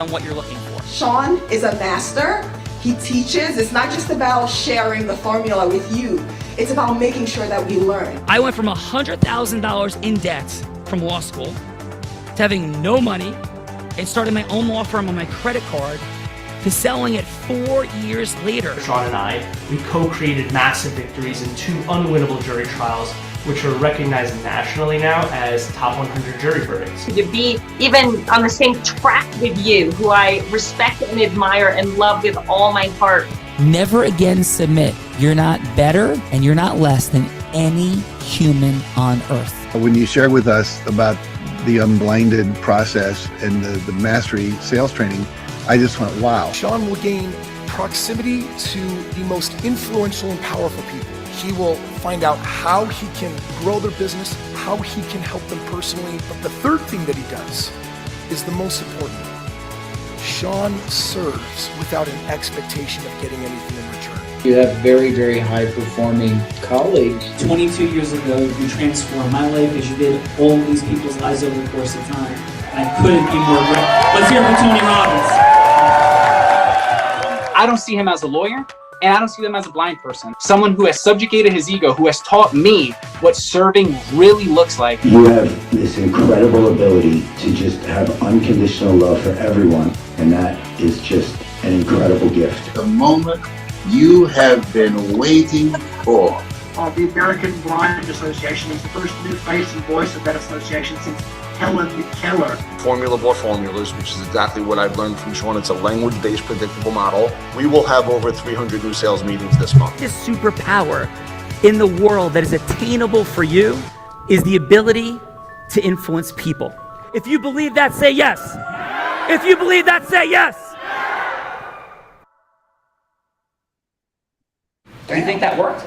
on what you're looking for. Sean is a master. He teaches. It's not just about sharing the formula with you. It's about making sure that we learn. I went from $100,000 in debt from law school to having no money and starting my own law firm on my credit card to selling it 4 years later. Sean and I, we co-created massive victories in 2 unwinnable jury trials, which are recognized nationally now as top 100 jury verdicts. To be even on the same track with you, who I respect and admire and love with all my heart. Never again submit. You're not better and you're not less than any human on earth. When you shared with us about the unblinded process and the mastery sales training, I just went, wow. Sean will gain proximity to the most influential and powerful people. He will find out how he can grow their business, how he can help them personally. But the third thing that he does is the most important. Sean serves without an expectation of getting anything in return. You have very, very high-performing colleagues. 22 years ago, you transformed my life as you did all these people's lives over the course of time. I couldn't be more grateful. Let's hear it for Tony Robbins. I don't see him as a lawyer, and I don't see him as a blind person. Someone who has subjugated his ego, who has taught me what serving really looks like. You have this incredible ability to just have unconditional love for everyone, and that is just an incredible gift. The moment you have been waiting for. The American Blind Association is the first new face and voice of that association since Helen Keller. Formula bore formulas, which is exactly what I've learned from Sean. It's a language-based predictable model. We will have over 300 new sales meetings this month. This superpower in the world that is attainable for you is the ability to influence people. If you believe that, say yes. If you believe that, say yes. Do you think that worked?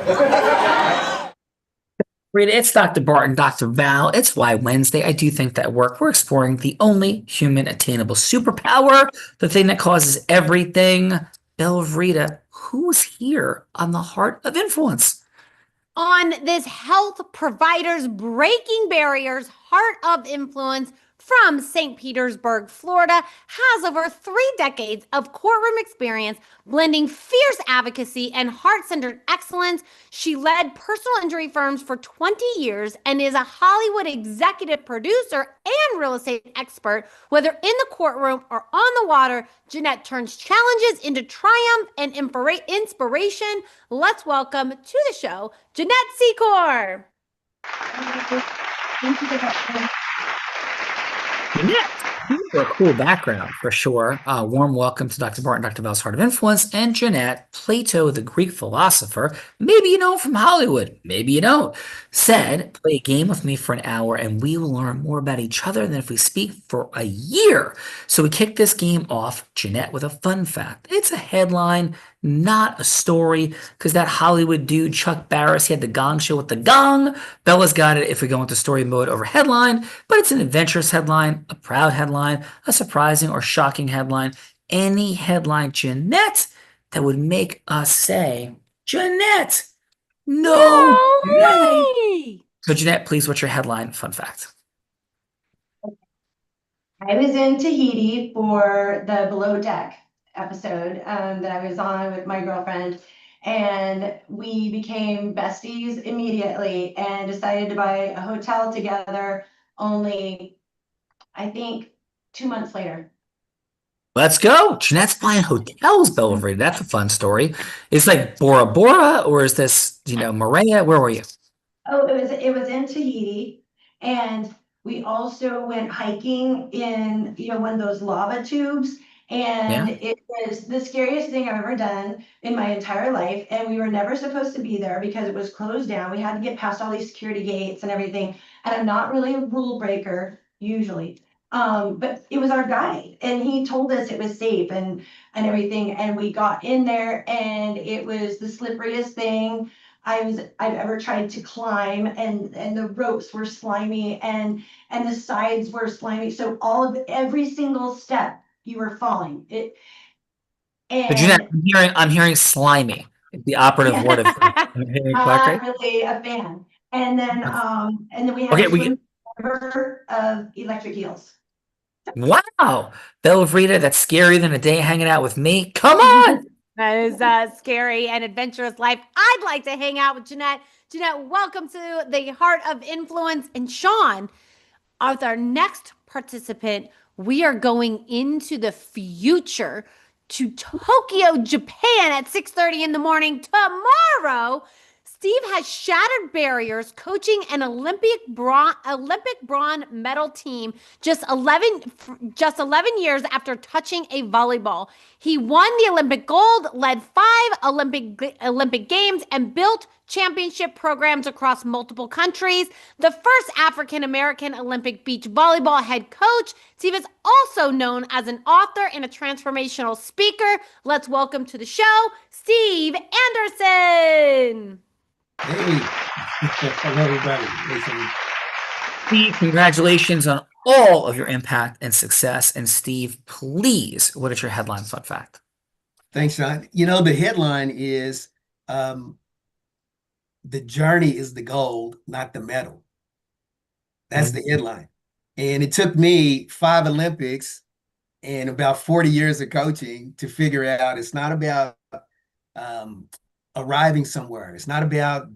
Rita, it's Dr. Barton, Dr. Val. It's Why Wednesday. I do think that worked. We're exploring the only human attainable superpower, the thing that causes everything. Rita, who's here on the Heart of Influence? On this Health Providers Breaking Barriers Heart of Influence from St. Petersburg, Florida, has over 3 decades of courtroom experience blending fierce advocacy and heart-centered excellence. She led personal injury firms for 20 years and is a Hollywood executive producer and real estate expert. Whether in the courtroom or on the water, Jeanette turns challenges into triumph and inspiration. Let's welcome to the show, Jeanette Secor. Thank you. Jeanette, you have a cool background for sure. Warm welcome to Dr. Barton, Dr. Val's Heart of Influence, and Jeanette, Plato, the Greek philosopher. Maybe you know him from Hollywood, maybe you don't. Said, play a game with me for an hour and we will learn more about each other than if we speak for a year. So we kick this game off, Jeanette, with a fun fact. It's a headline, not a story, because that Hollywood dude, Chuck Barris, he had the Gong Show with the gong. Bella's got it if we go into story mode over headline, but it's an adventurous headline, a proud headline, a surprising or shocking headline, any headline, Jeanette, that would make us say, Jeanette, no way. So Jeanette, please, what's your headline fun fact? I was in Tahiti for the Below Deck episode that I was on with my girlfriend, and we became besties immediately and decided to buy a hotel together only, I think, 2 months later. Let's go. Jeanette's buying hotels, Rita. That's a fun story. It's like Bora Bora, or is this, Moorea? Where were you? Oh, it was in Tahiti, and we also went hiking in, one of those lava tubes. And It was the scariest thing I've ever done in my entire life. And we were never supposed to be there because it was closed down. We had to get past all these security gates and everything. And I'm not really a rule breaker usually. But it was our guide, and he told us it was safe and everything. And we got in there, and it was the slipperiest thing I've ever tried to climb, and the ropes were slimy and the sides were slimy. So every single step you were falling. But Jeanette, I'm hearing slimy. The operative word of not really a fan. And then we had a river of electric eels. Wow. Belvrita, that's scarier than a day hanging out with me. Come on. That is a scary and adventurous life. I'd like to hang out with Jeanette. Jeanette, welcome to the Heart of Influence. And Sean, with our next participant, we are going into the future to Tokyo, Japan at 6:30 in the morning tomorrow. Steve has shattered barriers coaching an Olympic bronze medal team just 11 years after touching a volleyball. He won the Olympic gold, led 5 Olympic Games, and built championship programs across multiple countries. The first African-American Olympic beach volleyball head coach. Steve is also known as an author and a transformational speaker. Let's welcome to the show, Steve Anderson. Hey, hello everybody. Listen. Steve, congratulations on all of your impact and success. And Steve, please, what is your headline fun fact? Thanks, Sean. You know, the headline is the journey is the gold, not the medal. That's the headline. And it took me 5 Olympics and about 40 years of coaching to figure out it's not about arriving somewhere. It's not about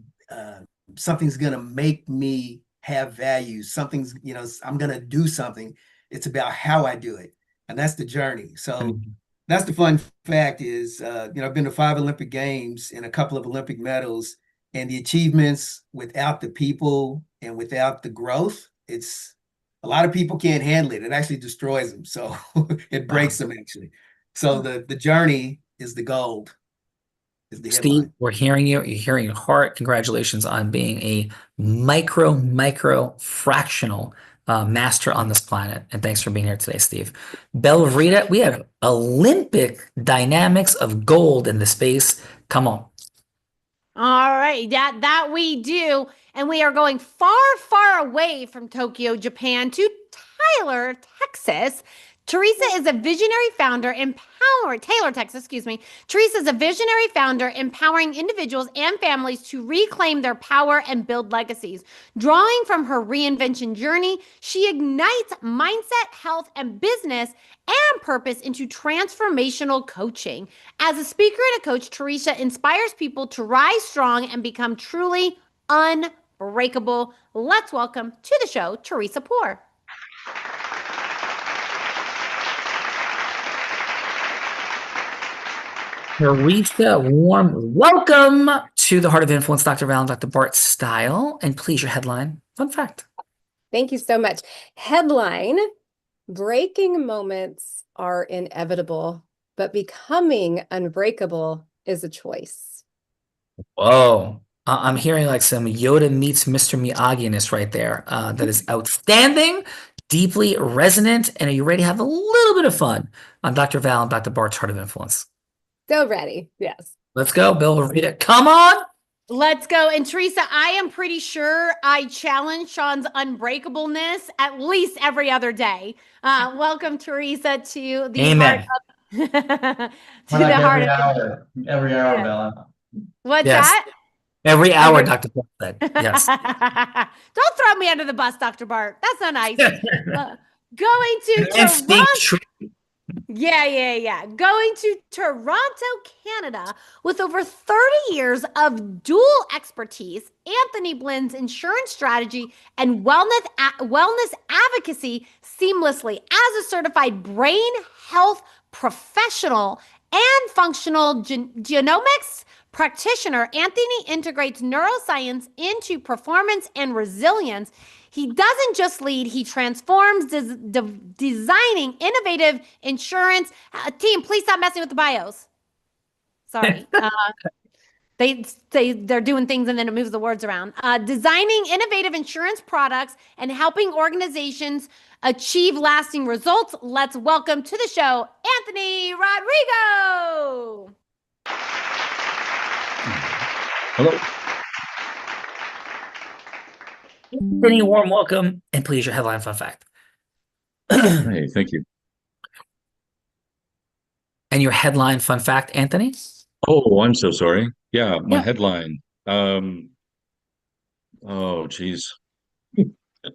something's going to make me have value. Something's, I'm going to do something. It's about how I do it. And that's the journey. So that's the fun fact is, I've been to 5 Olympic Games and a couple of Olympic medals, and the achievements without the people and without the growth, it's a lot of people can't handle it. It actually destroys them. So it breaks them actually. So the journey is the gold. Steve, we're hearing you. You're hearing your heart. Congratulations on being a micro fractional master on this planet. And thanks for being here today, Steve. Belvrita, we have Olympic dynamics of gold in the space. Come on. All right, that we do. And we are going far away from Tokyo, Japan to Tyler, Texas. Teresa is a visionary founder Taylor, Texas, excuse me. Teresa is a visionary founder empowering individuals and families to reclaim their power and build legacies. Drawing from her reinvention journey, she ignites mindset, health, and business and purpose into transformational coaching. As a speaker and a coach, Teresa inspires people to rise strong and become truly unbreakable. Let's welcome to the show, Teresa Poor. Teresa, warm welcome to the Heart of Influence, Dr. Val and Dr. Bart style. And please, your headline, fun fact. Thank you so much. Headline, breaking moments are inevitable, but becoming unbreakable is a choice. Whoa. I'm hearing like some Yoda meets Mr. Miyagi-ness right there. That is outstanding, deeply resonant. And are you ready to have a little bit of fun on Dr. Val and Dr. Bart's Heart of Influence? So ready, yes. Let's go, Belvrita. Come on. Let's go. And Teresa, I am pretty sure I challenge Sean's unbreakableness at least every other day. Welcome, Teresa, to the Amen. heart of every hour, Bella. What's Yes. that? Every hour, Dr. Bart said. Yes. Don't throw me under the bus, Dr. Bart. That's not nice. Going to And speak Toronto. truth. Yeah. Going to Toronto, Canada, with over 30 years of dual expertise, Anthony blends insurance strategy and wellness advocacy seamlessly. As a certified brain health professional and functional genomics practitioner, Anthony integrates neuroscience into performance and resilience. He doesn't just lead, he transforms, designing innovative insurance. Team, please stop messing with the bios. Sorry. They're doing things and then it moves the words around. Designing innovative insurance products and helping organizations achieve lasting results. Let's welcome to the show, Anthony Rodrigo. Hello. Anthony, warm welcome. And please, your headline fun fact. Hey, thank you. And your headline fun fact, Anthony? Oh, I'm so sorry. Yeah, my headline. Oh, geez.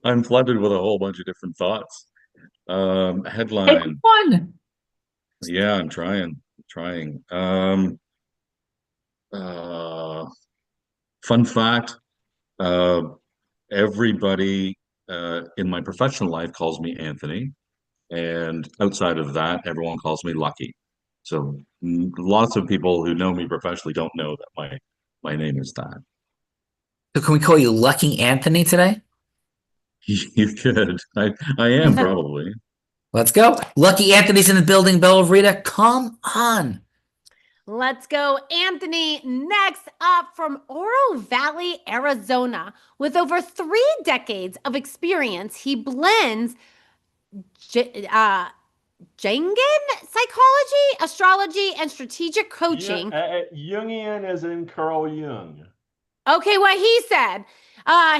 I'm flooded with a whole bunch of different thoughts. Headline. One. Yeah, I'm trying. Fun fact, everybody in my professional life calls me Anthony, and outside of that, everyone calls me Lucky. So lots of people who know me professionally don't know that my name is that. So can we call you Lucky Anthony today? You could. I am probably. Let's go. Lucky Anthony's in the building, Bella Rita. Come on. Let's go, Anthony. Next up from Oro Valley, Arizona. With over 3 decades of experience, he blends Jangan psychology, astrology, and strategic coaching. Jungian as in Carl Jung. Okay, what he said.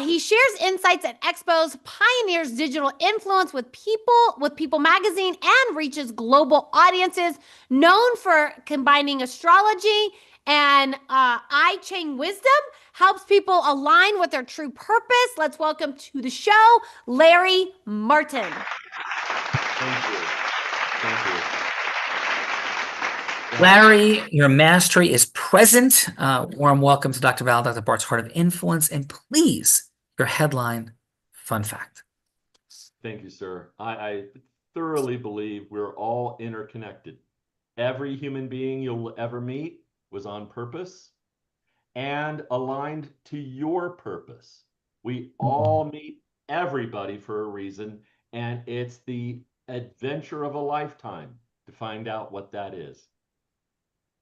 He shares insights at expos, pioneers digital influence with People Magazine, and reaches global audiences. Known for combining astrology and I Ching wisdom, helps people align with their true purpose. Let's welcome to the show, Larry Martin. Thank you. Larry, your mastery is present. Warm welcome to Dr. Val, Dr. Bart's Heart of Influence, and please, your headline fun fact. Thank you, sir. I thoroughly believe we're all interconnected. Every human being you'll ever meet was on purpose and aligned to your purpose. We all meet everybody for a reason, and it's the adventure of a lifetime to find out what that is.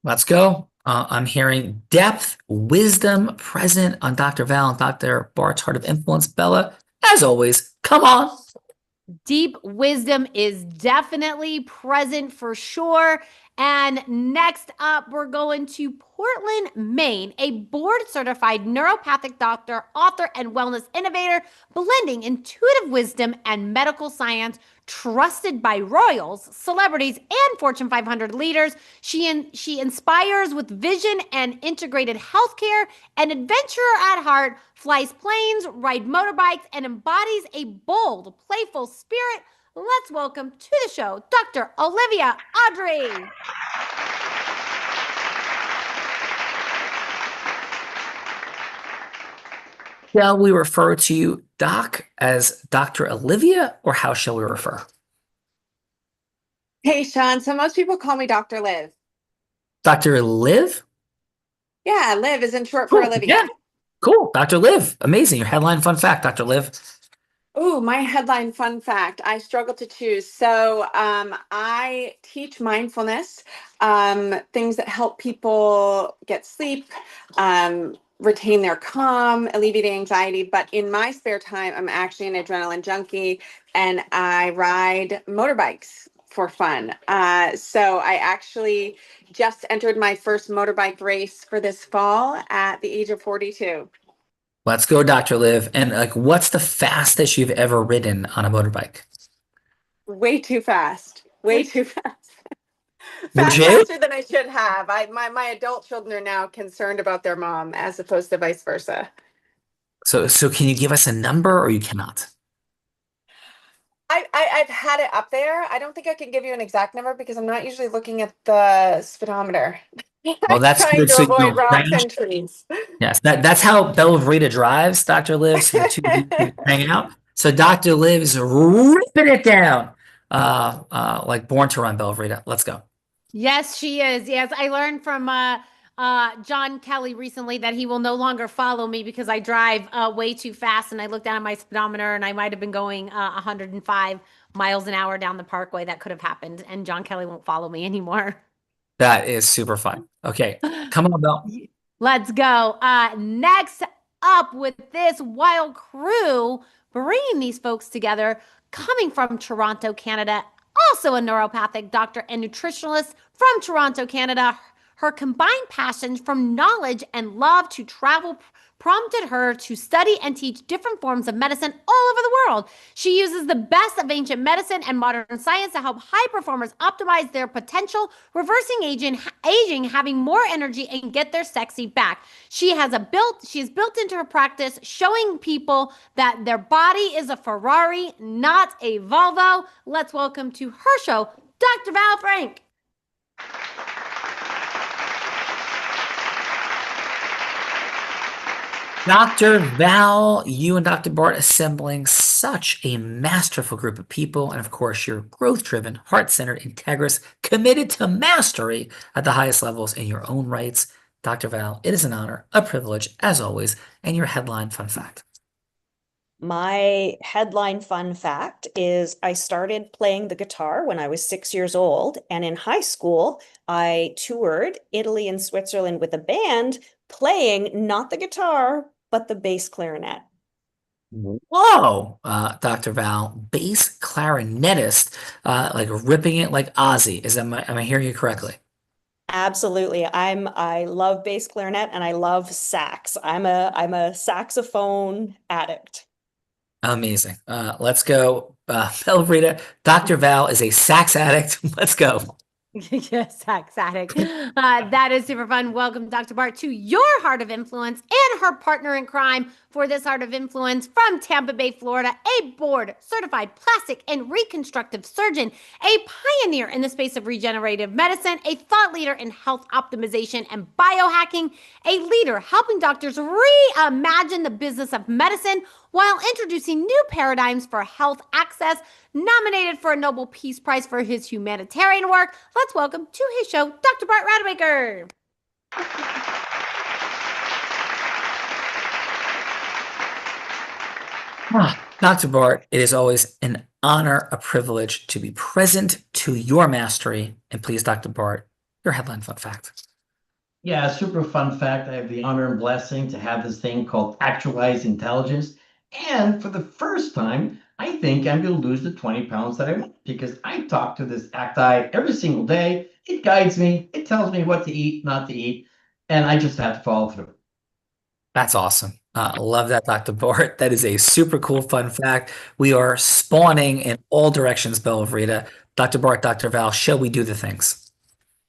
Let's go. I'm hearing depth, wisdom present on Dr. Val and Dr. Bart's Heart of Influence. Bella, as always, come on. Deep wisdom is definitely present for sure. And next up, we're going to Portland, Maine, a board-certified neuropathic doctor, author, and wellness innovator, blending intuitive wisdom and medical science, trusted by royals, celebrities, and Fortune 500 leaders. She inspires with vision and integrated healthcare, an adventurer at heart, flies planes, rides motorbikes, and embodies a bold, playful spirit. Let's welcome to the show, Dr. Olivia Audrey. Shall we refer to you, Doc, as Dr. Olivia, or how shall we refer? Hey, Sean. So most people call me Dr. Liv. Dr. Liv? Yeah, Liv isn't short for Olivia. Yeah. Cool. Dr. Liv. Amazing. Your headline fun fact, Dr. Liv. Ooh, my headline fun fact. I struggle to choose. So I teach mindfulness, things that help people get sleep, retain their calm, alleviate anxiety. But in my spare time, I'm actually an adrenaline junkie and I ride motorbikes for fun. So I actually just entered my first motorbike race for this fall at the age of 42. Let's go, Dr. Liv. And what's the fastest you've ever ridden on a motorbike? Way too fast. Way too fast. Would you? Faster than I should have. My adult children are now concerned about their mom as opposed to vice versa. So can you give us a number or you cannot? I've had it up there. I don't think I can give you an exact number because I'm not usually looking at the speedometer. Well, that's trying good. to So avoid rocks and trees. Yes, that's how Bella Rita drives, Dr. Liv. So the two of you hanging out. So Dr. Liv's ripping it down, like Born to Run, Bella Rita. Let's go. Yes, she is. Yes, I learned from John Kelly recently that he will no longer follow me because I drive way too fast. And I looked down at my speedometer and I might have been going 105 miles an hour down the parkway. That could have happened. And John Kelly won't follow me anymore. That is super fun. Okay, come on, Belle. Let's go. Next up with this wild crew, bringing these folks together, coming from Toronto, Canada, also a neuropathic doctor and nutritionalist from Toronto, Canada. Her combined passions from knowledge and love to travel prompted her to study and teach different forms of medicine all over the world. She uses the best of ancient medicine and modern science to help high performers optimize their potential, reversing aging, having more energy, and get their sexy back. She has built into her practice, showing people that their body is a Ferrari, not a Volvo. Let's welcome to her show, Dr. Val Frank. Dr. Val, you and Dr. Bart assembling such a masterful group of people. And of course, you're growth-driven, heart-centered, integrous, committed to mastery at the highest levels in your own rights. Dr. Val, it is an honor, a privilege, as always, and your headline fun fact. My headline fun fact is I started playing the guitar when I was 6 years old. And in high school, I toured Italy and Switzerland with a band playing not the guitar, but the bass clarinet. Whoa, Dr. Val, bass clarinetist, like ripping it like Ozzy. Am I hearing you correctly? Absolutely. I love bass clarinet and I love sax. I'm a saxophone addict. Amazing. Let's go. Belvrita, Dr. Val is a sax addict. Let's go. Yes, sax addict. That is super fun. Welcome, Dr. Bart, to your Heart of Influence and her partner in crime for this Heart of Influence from Tampa Bay, Florida, a board-certified plastic and reconstructive surgeon, a pioneer in the space of regenerative medicine, a thought leader in health optimization and biohacking, a leader helping doctors reimagine the business of medicine while introducing new paradigms for health access, nominated for a Nobel Peace Prize for his humanitarian work. Let's welcome to his show, Dr. Bart Rademacher. Dr. Bart, it is always an honor, a privilege to be present to your mastery. And please, Dr. Bart, your headline fun fact. Yeah, super fun fact. I have the honor and blessing to have this thing called Actualize Intelligence. And for the first time, I think I'm going to lose the 20 pounds that I want because I talk to this ACTI every single day. It guides me. It tells me what to eat, not to eat. And I just have to follow through. That's awesome. Love that, Dr. Bart. That is a super cool fun fact. We are spawning in all directions, Belvrita. Dr. Bart, Dr. Val, shall we do the things?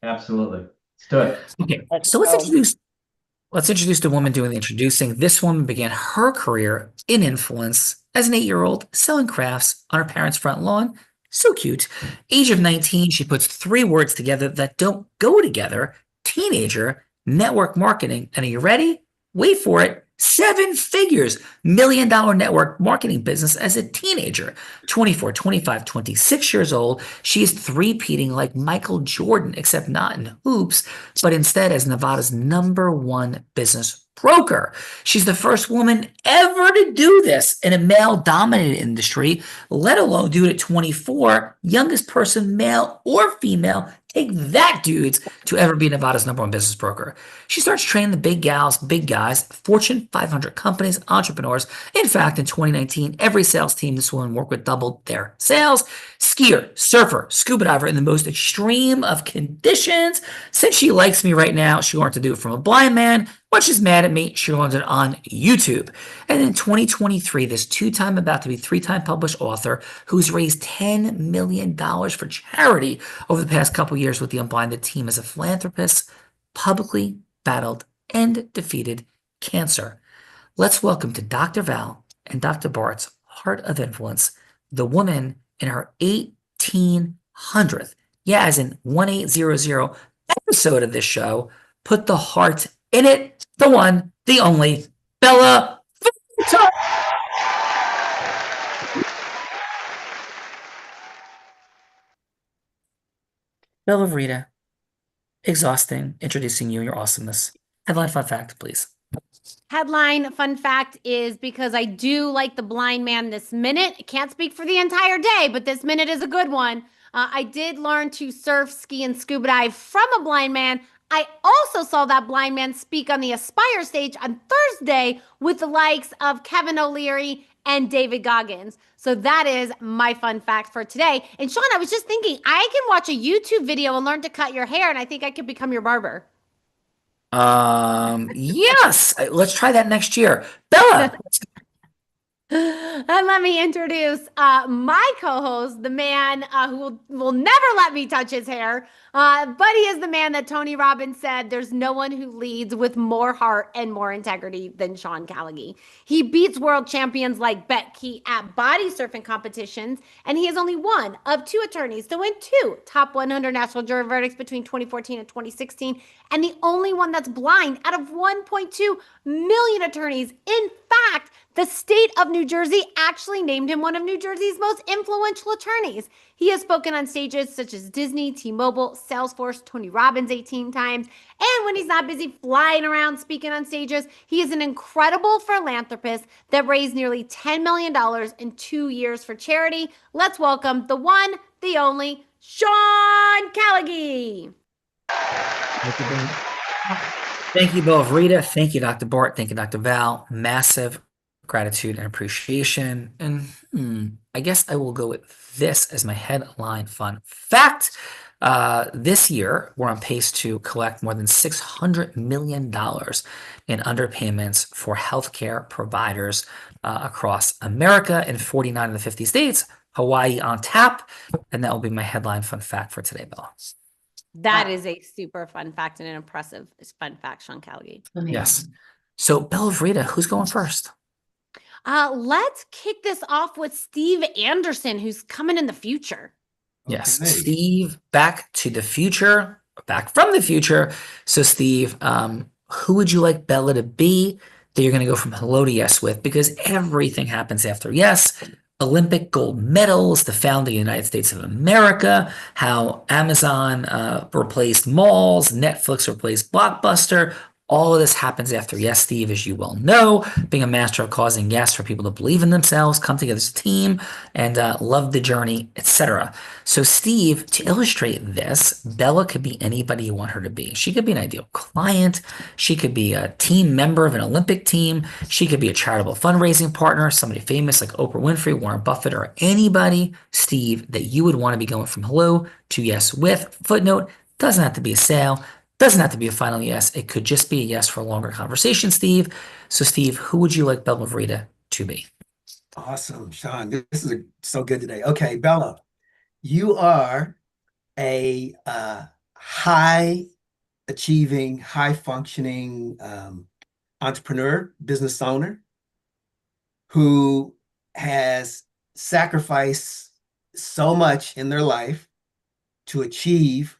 Absolutely. Let's do it. Okay, so let's introduce the woman doing the introducing. This woman began her career in influence as an 8-year-old selling crafts on her parents' front lawn. So cute. Age of 19, she puts 3 words together that don't go together. Teenager, network marketing. And are you ready? Wait for it. 7 figures, $1 million network marketing business as a teenager. 24, 25, 26 years old. She is three-peating like Michael Jordan, except not in hoops, but instead as Nevada's #1 business broker. She's the first woman ever to do this in a male-dominated industry, let alone do it at 24. Youngest person, male or female, take that, dudes, to ever be Nevada's #1 business broker. She starts training the big gals, big guys, Fortune 500 companies, entrepreneurs. In fact, in 2019, every sales team this woman worked with doubled their sales. Skier, surfer, scuba diver in the most extreme of conditions. Since she likes me right now, she learned to do it from a blind man. When she's mad at me, she learned it on YouTube. And in 2023, this 2-time, about to be 3-time published author who's raised $10 million for charity over the past couple years with the Unblinded team as a philanthropist, publicly battled and defeated cancer. Let's welcome to Dr. Val and Dr. Bart's Heart of Influence, the woman in her 1800th, yeah, as in 1800 episode of this show, put the heart in it, the one, the only, Bella Vita. Bella Vita, exhausting introducing you and your awesomeness. Headline fun fact, please. Headline fun fact is because I do like the blind man this minute. I can't speak for the entire day, but this minute is a good one. I did learn to surf, ski, and scuba dive from a blind man. I also saw that blind man speak on the Aspire stage on Thursday with the likes of Kevin O'Leary and David Goggins. So that is my fun fact for today. And Sean, I was just thinking, I can watch a YouTube video and learn to cut your hair, and I think I could become your barber. Yes, let's try that next year. Bella, And let me introduce my co-host, the man who will never let me touch his hair. But he is the man that Tony Robbins said there's no one who leads with more heart and more integrity than Sean Callagy. He beats world champions like Bet Key at body surfing competitions, and he is only one of 2 attorneys to win 2 top 100 national jury verdicts between 2014 and 2016, and the only one that's blind out of 1.2 million attorneys. In fact, the state of New Jersey actually named him one of New Jersey's most influential attorneys. He has spoken on stages such as Disney, T-Mobile, Salesforce, Tony Robbins 18 times. And when he's not busy flying around speaking on stages, he is an incredible philanthropist that raised nearly $10 million in 2 years for charity. Let's welcome the one, the only, Sean Callagy. thank you, Bella Rita. Thank you, Dr. Bart. Thank you, Dr. Val. Massive gratitude and appreciation. And I guess I will go with this as my headline fun fact. This year, we're on pace to collect more than $600 million in underpayments for healthcare providers across America in 49 of the 50 states, Hawaii on tap. And that will be my headline fun fact for today, Bella. That is a super fun fact and an impressive fun fact, Sean Callagy. Yes. So, Bella Rita, who's going first? Let's kick this off with Steve Anderson, who's coming in the future. Yes, Steve, back to the future, back from the future. So, Steve, who would you like Bella to be that you're going to go from hello to yes with? Because everything happens after yes. Olympic gold medals, the founding of the United States of America, how Amazon replaced malls, Netflix replaced Blockbuster. All of this happens after yes, Steve, as you well know, being a master of causing yes for people to believe in themselves, come together as a team, and love the journey, etc. So, Steve, to illustrate this, Bella could be anybody you want her to be. She could be an ideal client. She could be a team member of an Olympic team. She could be a charitable fundraising partner, somebody famous like Oprah Winfrey, Warren Buffett, or anybody, Steve, that you would want to be going from hello to yes with. Footnote, doesn't have to be a sale. Doesn't have to be a final yes. It could just be a yes for a longer conversation, Steve. So, Steve, who would you like Bella Rita to be? Awesome, Sean. This is so good today. Okay, Bella, you are a high-achieving, high-functioning entrepreneur, business owner who has sacrificed so much in their life to achieve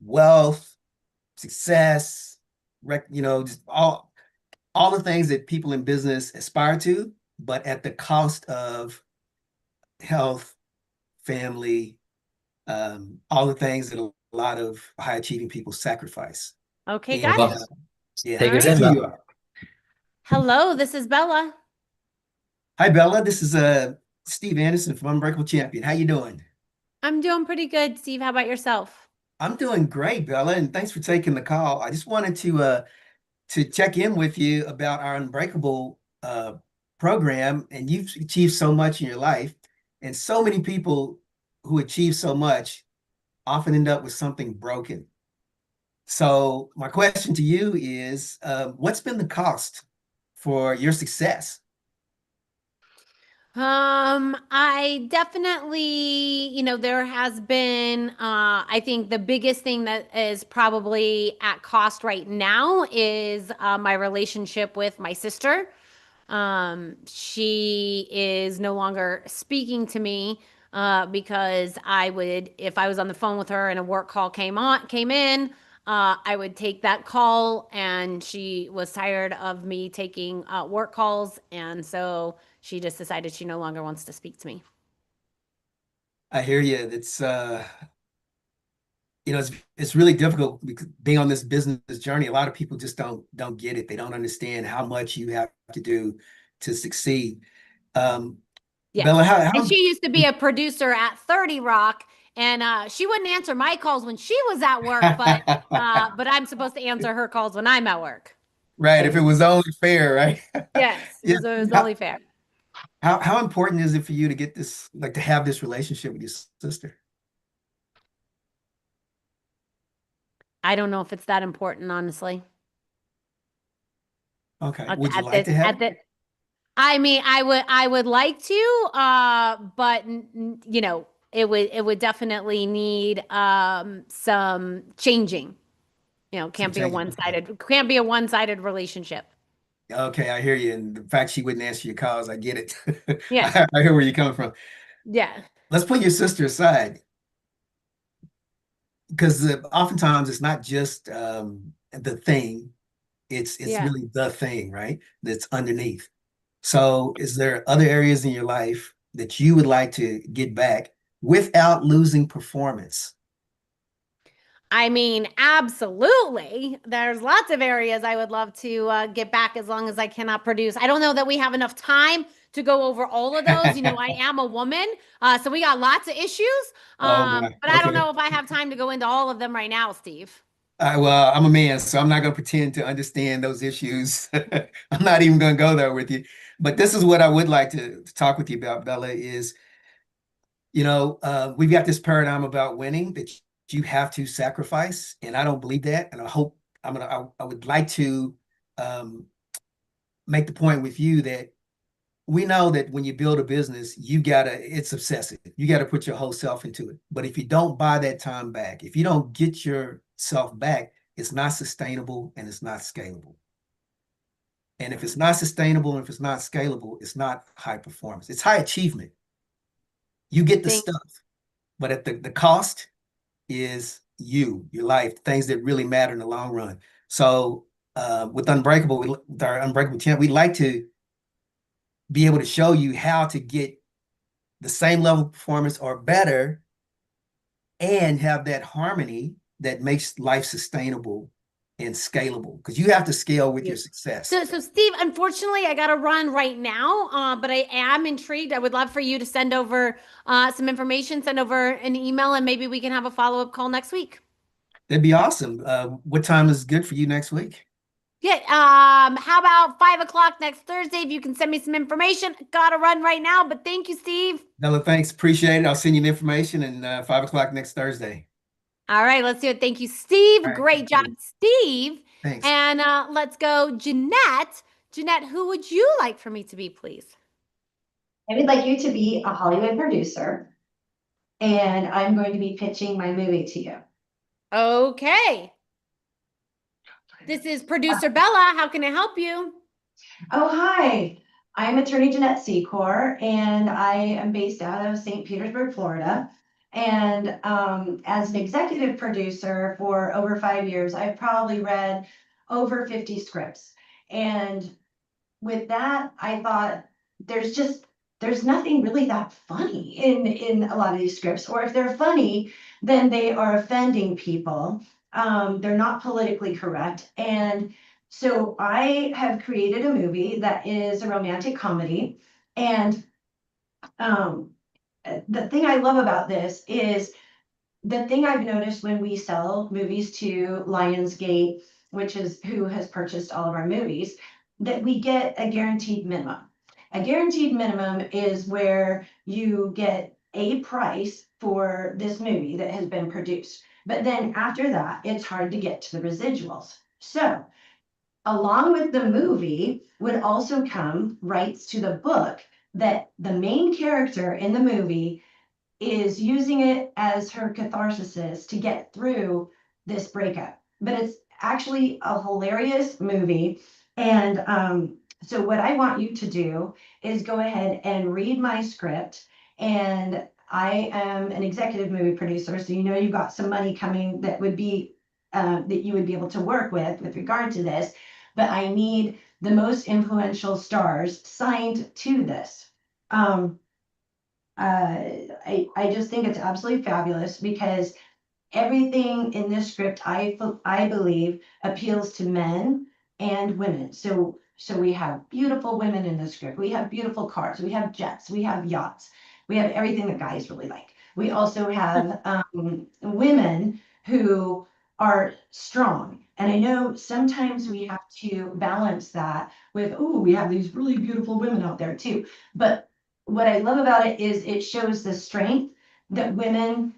wealth, success, just all the things that people in business aspire to, but at the cost of health, family, all the things that a lot of high achieving people sacrifice. Okay, got it. Yeah, Take us that's in, who Bella. you are. Hello, this is Bella. Hi, Bella. This is Steve Anderson from Unbreakable Champion. How you doing? I'm doing pretty good, Steve. How about yourself? I'm doing great, Bella, and thanks for taking the call. I just wanted to check in with you about our Unbreakable program, and you've achieved so much in your life, and so many people who achieve so much often end up with something broken. So my question to you is, what's been the cost for your success? I definitely, there has been, I think the biggest thing that is probably at cost right now is my relationship with my sister. She is no longer speaking to me because if I was on the phone with her and a work call came in, I would take that call, and she was tired of me taking work calls, and so she just decided she no longer wants to speak to me. I hear you. It's it's really difficult because being on this business journey. A lot of people just don't get it. They don't understand how much you have to do to succeed. Yeah. Bella, And she used to be a producer at 30 Rock, and she wouldn't answer my calls when she was at work, but I'm supposed to answer her calls when I'm at work. Right. If it was only fair, right? Yes, Yeah. it was only fair. How important is it for you to get this, to have this relationship with your sister? I don't know if it's that important, honestly. Okay. at Would you at like to this have at the I mean, I would like to, but you know, it would definitely need some changing. You know, some change? can't be a one-sided relationship. Okay, I hear you. And the fact she wouldn't answer your calls, I get it. Yeah. I hear where you're coming from. Yeah. Let's put your sister aside, because oftentimes it's not just the thing, it's Yeah. really the thing, right? That's underneath. So is there other areas in your life that you would like to get back without losing performance? I mean, absolutely. There's lots of areas I would love to get back as long as I cannot produce. I don't know that we have enough time to go over all of those. You know, I am a woman, so we got lots of issues. Oh my, But I don't okay. know if I have time to go into all of them right now, Steve. Well, I'm a man, so I'm not going to pretend to understand those issues. I'm not even going to go there with you. But this is what I would like to talk with you about, Bella, is, we've got this paradigm about winning that you have to sacrifice, and I don't believe that. And I would like to make the point with you that we know that when you build a business, it's obsessive. You gotta put your whole self into it. But if you don't buy that time back, if you don't get yourself back, it's not sustainable and it's not scalable. And if it's not sustainable and if it's not scalable, it's not high performance. It's high achievement. You get the stuff, but at the cost is your life, things that really matter in the long run. So with our Unbreakable Champ, we'd like to be able to show you how to get the same level of performance or better and have that harmony that makes life sustainable and scalable, because you have to scale with your success. So Steve, unfortunately, I got to run right now, but I am intrigued. I would love for you to send over some information, send over an email, and maybe we can have a follow-up call next week. That'd be awesome. What time is good for you next week? Yeah, how about 5 o'clock next Thursday? If you can send me some information. Gotta run right now, but thank you, Steve. Bella, thanks. Appreciate it. I'll send you the information, and 5 o'clock next Thursday. All right, let's do it. Thank you, Steve. Right, Great job, Steve. Thanks. And let's go, Jeanette. Jeanette, who would you like for me to be, please? I would like you to be a Hollywood producer, and I'm going to be pitching my movie to you. Okay. This is producer Bella. How can I help you? Oh, hi. I'm attorney Jeanette Secor, and I am based out of St. Petersburg, Florida. And as an executive producer for over 5 years, I've probably read over 50 scripts. And with that, I thought there's nothing really that funny in a lot of these scripts, or if they're funny, then they are offending people. They're not politically correct. And so I have created a movie that is a romantic comedy. And the thing I love about this is the thing I've noticed when we sell movies to Lionsgate, which is who has purchased all of our movies, that we get a guaranteed minimum. A guaranteed minimum is where you get a price for this movie that has been produced. But then after that, it's hard to get to the residuals. So along with the movie would also come rights to the book that the main character in the movie is using it as her catharsis to get through this breakup. But it's actually a hilarious movie. And so what I want you to do is go ahead and read my script. And I am an executive movie producer, so you know you've got some money coming that would be that you would be able to work with regard to this. But I need the most influential stars signed to this. I just think it's absolutely fabulous because everything in this script, I believe, appeals to men and women. So we have beautiful women in the script. We have beautiful cars. We have jets. We have yachts. We have everything that guys really like. We also have women who are strong. And I know sometimes we have to balance that with, oh, we have these really beautiful women out there too. But what I love about it is it shows the strength that women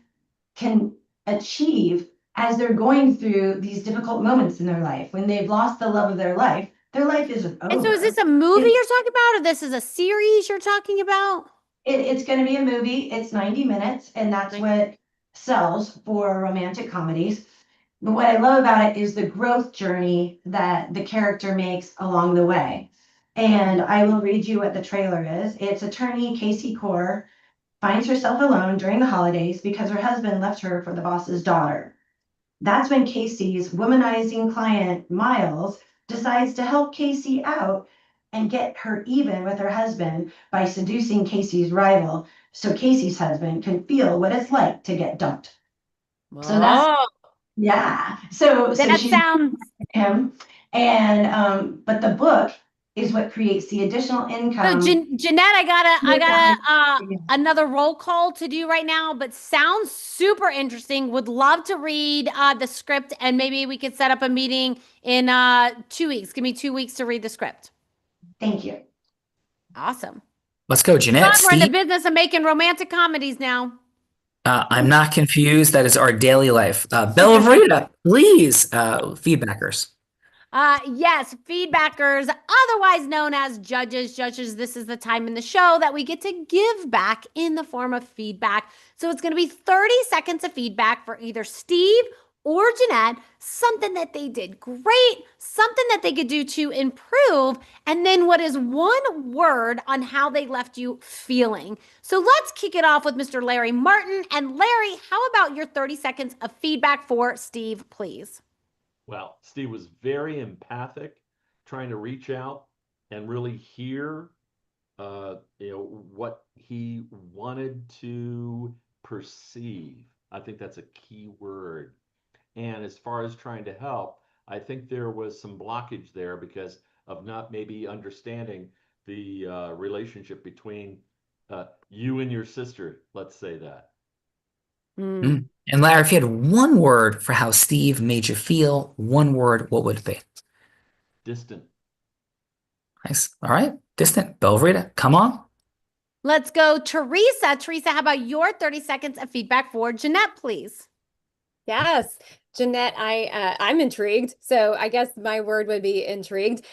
can achieve as they're going through these difficult moments in their life. When they've lost the love of their life, Their life isn't over. And so is this a movie you're talking about, or this is a series you're talking about? It's going to be a movie. It's 90 minutes, and that's what sells for romantic comedies. But what I love about it is the growth journey that the character makes along the way. And I will read you what the trailer is. It's attorney Casey Core finds herself alone during the holidays because her husband left her for the boss's daughter. That's when Casey's womanizing client, Miles, decides to help Casey out and get her even with her husband by seducing Casey's rival so Casey's husband can feel what it's like to get dumped. So that's, yeah. So that she sounds him. And but the book is what creates the additional income. So Jeanette, I got another roll call to do right now, but sounds super interesting. Would love to read the script, and maybe we could set up a meeting in 2 weeks. Give me 2 weeks to read the script. Thank you. Awesome. Let's go, Jeanette. We're in the Steve? business of making romantic comedies now. I'm not confused. That is our daily life. Bella Verita, please, feedbackers. Yes, feedbackers, otherwise known as judges. Judges, this is the time in the show that we get to give back in the form of feedback. So it's going to be 30 seconds of feedback for either Steve or Jeanette, something that they did great, something that they could do to improve, and then what is one word on how they left you feeling. So let's kick it off with Mr. Larry Martin. And Larry, how about your 30 seconds of feedback for Steve, please? Well, Steve was very empathic, trying to reach out and really hear, what he wanted to perceive. I think that's a key word. And as far as trying to help, I think there was some blockage there because of not maybe understanding the relationship between you and your sister. Let's say that. And Larry, if you had one word for how Steve made you feel, one word, what would it be? Distant. Nice. All right. Distant. Bella Verita, come on. Let's go, Teresa. Teresa, how about your 30 seconds of feedback for Jeanette, please? Yes, Jeanette, I'm intrigued. So I guess my word would be intrigued.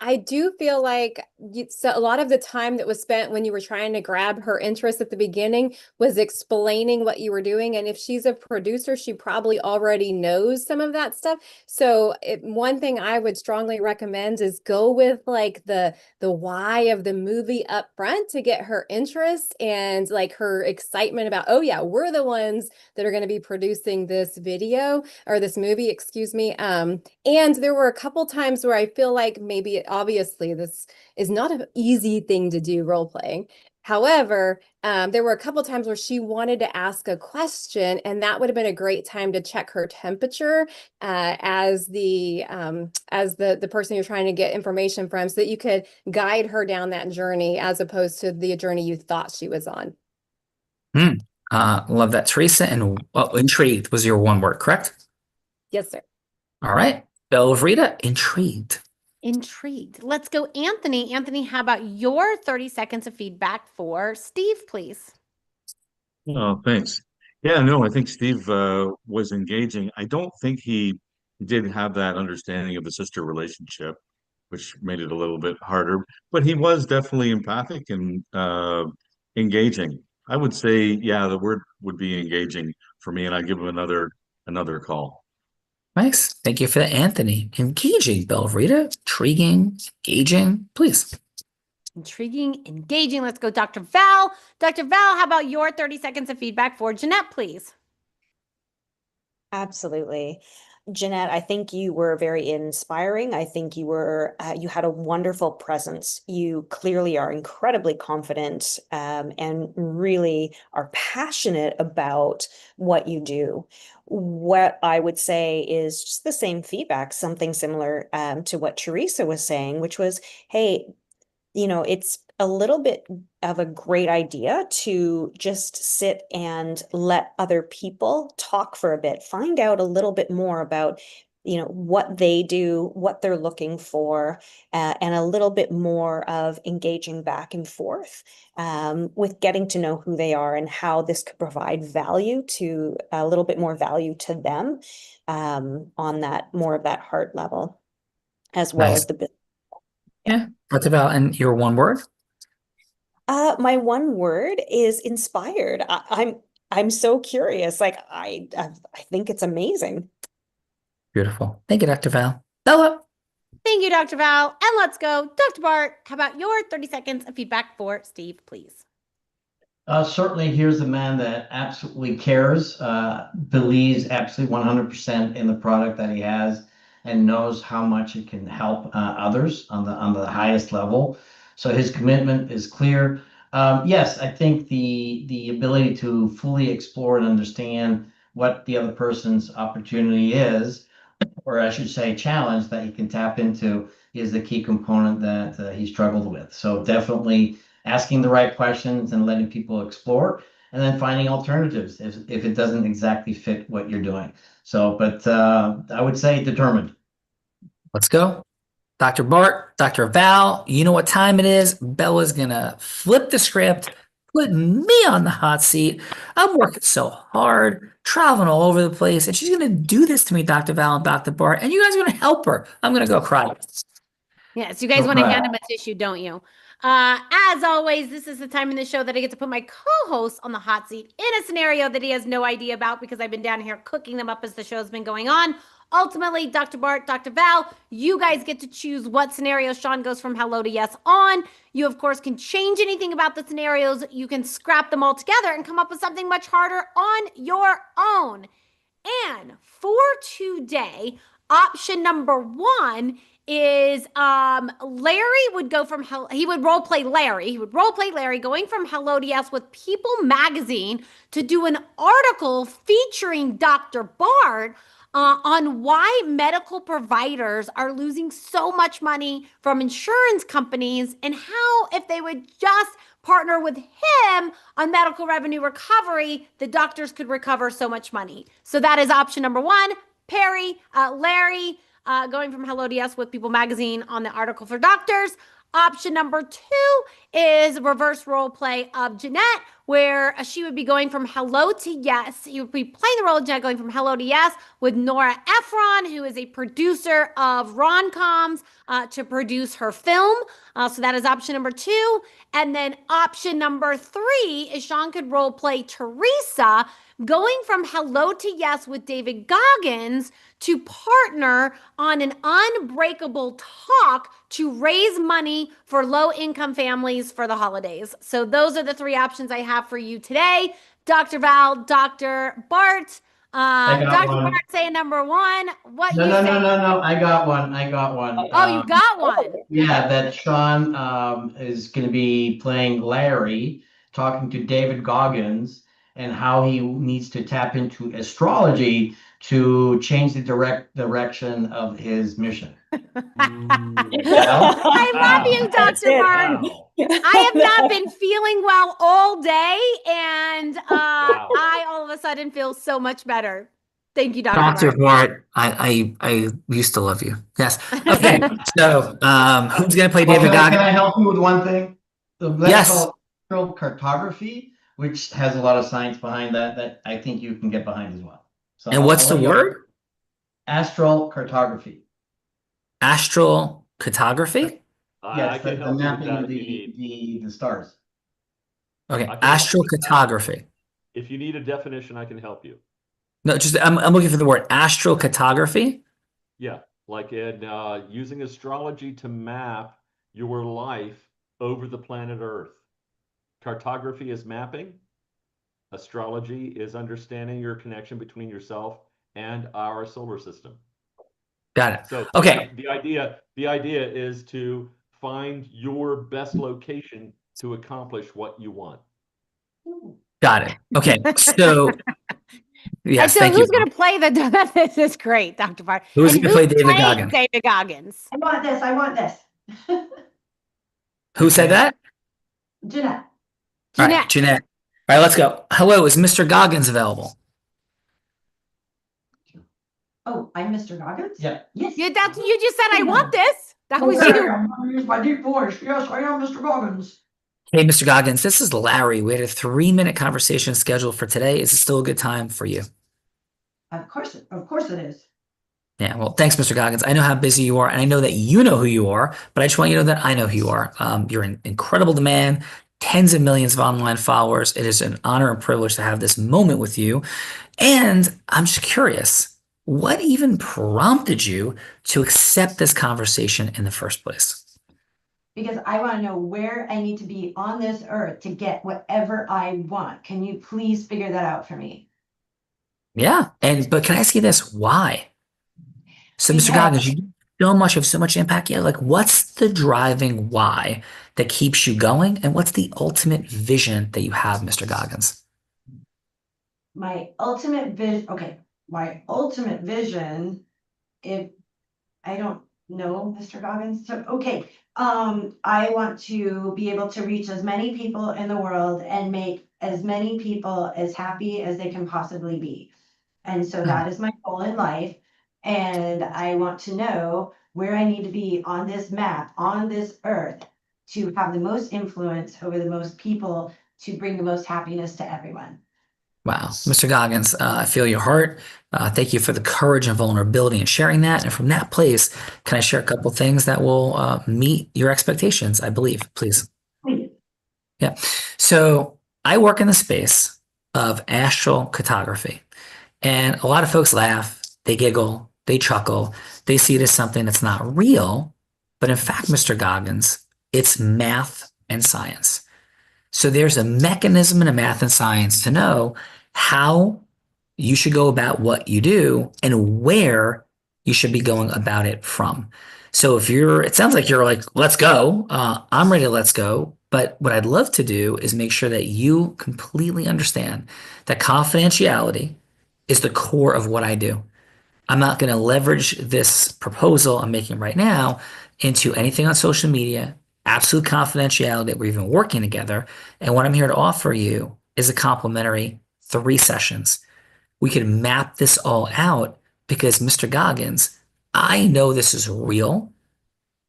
I do feel like so a lot of the time that was spent when you were trying to grab her interest at the beginning was explaining what you were doing. And if she's a producer, she probably already knows some of that stuff. So one thing I would strongly recommend is go with like the why of the movie up front to get her interest and like her excitement about, oh yeah, we're the ones that are going to be producing this video or this movie, excuse me. And there were a couple times where I feel like maybe obviously this is not an easy thing to do, role playing. However, there were a couple times where she wanted to ask a question, and that would have been a great time to check her temperature as the person you're trying to get information from, so that you could guide her down that journey as opposed to the journey you thought she was on. Love that, Teresa. And intrigued was your one word, correct? Yes, sir. All right. Bella Verita, intrigued. Intrigued. Let's go, Anthony. Anthony, how about your 30 seconds of feedback for Steve, please? Oh, thanks. Yeah, no, I think Steve was engaging. I don't think he did have that understanding of the sister relationship, which made it a little bit harder, but he was definitely empathic and engaging. I would say, yeah, the word would be engaging for me, and I'd give him another call. Nice. Thank you for that, Anthony. Engaging, Bella Verita. Intriguing, engaging, please. Intriguing, engaging. Let's go, Dr. Val. Dr. Val, how about your 30 seconds of feedback for Jeanette, please? Absolutely. Jeanette, I think you were very inspiring. I think you were, you had a wonderful presence. You clearly are incredibly confident and really are passionate about what you do. What I would say is just the same feedback, something similar to what Teresa was saying, which was, hey, it's a little bit of a great idea to just sit and let other people talk for a bit, find out a little bit more about, what they do, what they're looking for, and a little bit more of engaging back and forth with getting to know who they are and how this could provide a little bit more value to them on that, more of that heart level. as well Nice. as the business. Yeah. Dr. Val, and your one word? My one word is inspired. I'm so curious. Like I think it's amazing. Beautiful. Thank you, Dr. Val. Bella. Thank you, Dr. Val. And let's go. Dr. Bart, how about your 30 seconds of feedback for Steve, please? Certainly, here's a man that absolutely cares, believes absolutely 100% in the product that he has, and knows how much it can help others on the highest level. So his commitment is clear. Yes, I think the ability to fully explore and understand what the other person's opportunity is, or I should say challenge that he can tap into, is the key component that he struggled with. So definitely asking the right questions and letting people explore, and then finding alternatives if it doesn't exactly fit what you're doing. So, but I would say determined. Let's go. Dr. Bart, Dr. Val, you know what time it is. Bella's gonna flip the script, put me on the hot seat. I'm working so hard, traveling all over the place, and she's gonna do this to me, Dr. Val and Dr. Bart, and you guys are gonna help her. I'm gonna go cry. Yes, you guys No want to problem. hand him a tissue, don't you? As always, this is the time in the show that I get to put my co-host on the hot seat in a scenario that he has no idea about because I've been down here cooking them up as the show's been going on. Ultimately, Dr. Bart, Dr. Val, you guys get to choose what scenario Sean goes from hello to yes on. You, of course, can change anything about the scenarios. You can scrap them all together and come up with something much harder on your own. And for today, option number one is Larry would go from he would role play Larry going from hello to yes with People Magazine to do an article featuring Dr. Bart on why medical providers are losing so much money from insurance companies, and how if they would just partner with him on medical revenue recovery, the doctors could recover so much money. So that is option number one. Larry going from hello to yes with People Magazine on the article for doctors. Option number two is reverse role play of Jeanette, where she would be going from hello to yes. He would be playing the role of Jeanette going from hello to yes with Nora Ephron, who is a producer of rom-coms, to produce her film. So that is option number two. And then option number three is Sean could role play Teresa, going from hello to yes with David Goggins to partner on an unbreakable talk to raise money for low-income families for the holidays. So those are the three options I have for you today. Dr. Val, Dr. Bart. Dr. one. Bart saying number one. What No, you no, say? no. I got one. Oh, you got one. Yeah, that Sean is going to be playing Larry, talking to David Goggins, and how he needs to tap into astrology to change the direction of his mission. I love you, Dr. Bart. I have not been feeling well all day, and I all of a sudden feel so much better. Thank you, Dr. Dr. Bart, I used to love you. Yes. Okay. So who's gonna play David Goggins? Can I help you with one thing? Yes. Called astral cartography, which has a lot of science behind that I think you can get behind as well. So And what's the word? Astral cartography. Astral cartography? Yes, I can the help you with mapping that of if you need. the stars. Okay, I can help astral you with that. cartography. If you need a definition, I can help you. No, just I'm looking for the word astral cartography. Yeah, like in using astrology to map your life over the planet Earth. Cartography is mapping. Astrology is understanding your connection between yourself and our solar system. Got it. So Okay. the idea is to find your best location to accomplish what you want. Got it. Okay. So yes, And so thank who's you. going to play the? This is great, Dr. Bart. Who's And gonna play David playing Goggins? David Goggins. I want this. I want this. Who said that? Jeanette. All right, Jeanette. All right, let's go. Hello, is Mr. Goggins available? Oh, I'm Mr. Goggins? Yeah. Yes. You just said I want this. That was Okay, you. I'm gonna use my deep voice. Yes, I am Mr. Goggins. Hey, Mr. Goggins, this is Larry. We had a 3-minute conversation scheduled for today. Is it still a good time for you? Of course it is. Yeah, well, thanks, Mr. Goggins. I know how busy you are, and I know that you know who you are, but I just want you to know that I know who you are. You're an incredible demand, tens of millions of online followers. It is an honor and privilege to have this moment with you. And I'm just curious, what even prompted you to accept this conversation in the first place? Because I want to know where I need to be on this earth to get whatever I want. Can you please figure that out for me? Yeah, but can I ask you this? Why? So, Mr. Because Goggins, you do have so much impact. Yeah, like what's the driving why that keeps you going, and what's the ultimate vision that you have, Mr. Goggins? my ultimate vision, okay, my ultimate vision, if I don't know Mr. Goggins, so okay, I want to be able to reach as many people in the world and make as many people as happy as they can possibly be. And so that is my goal in life. And I want to know where I need to be on this map, on this earth, to have the most influence over the most people, to bring the most happiness to everyone. Wow, Mr. Goggins, I feel your heart. Thank you for the courage and vulnerability in sharing that. And from that place, can I share a couple things that will meet your expectations, I believe, please? Please. Yeah. So I work in the space of astral cartography. And a lot of folks laugh, they giggle, they chuckle, they see it as something that's not real. But in fact, Mr. Goggins, it's math and science. So there's a mechanism in a math and science to know how you should go about what you do and where you should be going about it from. So it sounds like you're like, let's go. I'm ready to let's go. But what I'd love to do is make sure that you completely understand that confidentiality is the core of what I do. I'm not going to leverage this proposal I'm making right now into anything on social media. Absolute confidentiality that we're even working together. And what I'm here to offer you is a complimentary 3 sessions. We can map this all out because, Mr. Goggins, I know this is real.